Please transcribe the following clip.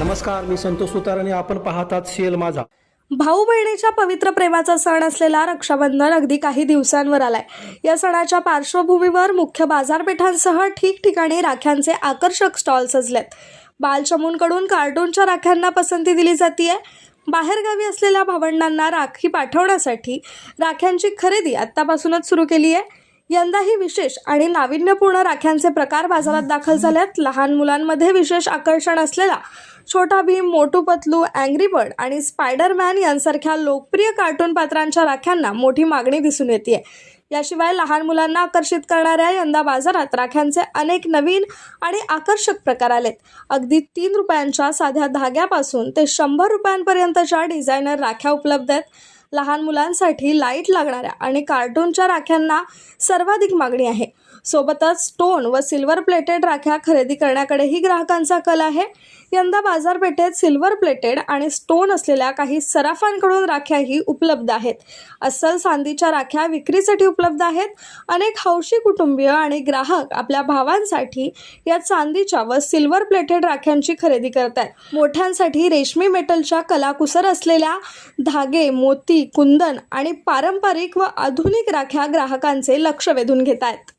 नमस्कार, मी संतोष सुतार आणि आपण पाहतात शेल माझा. भाऊ बहिणीच्या पवित्र प्रेमाचा सण असलेला रक्षाबंधन अगदी काही दिवसांवर आलाय. या सणाच्या पार्श्वभूमीवर मुख्य बाजारपेठांसह ठिकठिकाणी राख्यांचे आकर्षक स्टॉल सजलेत. बालचमूंकडून कार्टूनच्या राख्यांना पसंती दिली जातीये. बाहेरगावी असलेल्या भावंडांना राखी पाठवण्यासाठी राख्यांची खरेदी आत्तापासूनच सुरू केली आहे. यंदाही विशेष आणि नाविन्यपूर्ण राख्यांचे प्रकार बाजारात दाखल झालेत. लहान मुलांमध्ये विशेष आकर्षण असलेला छोटा भीम, मोटू पतलू, अँग्री बर्ड आणि स्पायडरमॅन यांसारख्या लोकप्रिय कार्टून पात्रांच्या राख्यांना मोठी मागणी दिसून येते. याशिवाय लहान मुलांना आकर्षित करणाऱ्या यंदा बाजारात राख्यांचे अनेक नवीन आणि आकर्षक प्रकार आलेत. अगदी 3 रुपयांच्या साध्या धाग्यापासून ते 100 रुपयांपर्यंतच्या डिझायनर राख्या उपलब्ध आहेत. लहान मुलांसाठी लाईट लागणाऱ्या आणि कार्टूनच्या राख्यांना सर्वाधिक मागणी आहे. सोबतच स्टोन व सिल्वर प्लेटेड राख्या खरेदी करण्याकडेही ग्राहकांचा कल आहे. यंदा बाजारपेठेत सिल्वर प्लेटेड आणि स्टोन असलेल्या काही सराफांकडून राख्याही उपलब्ध आहेत. अस्सल चांदीच्या राख्या विक्रीसाठी उपलब्ध आहेत. अनेक हौशी कुटुंबीय आणि ग्राहक आपल्या भावांसाठी या चांदीच्या व सिल्वर प्लेटेड राख्यांची खरेदी करत आहेत. मोठ्यांसाठी रेशमी मेटलच्या कलाकुसर असलेल्या धागे, मोती, कुंदन आणि पारंपरिक व आधुनिक राख्या ग्राहकांचे लक्ष वेधून घेत आहेत.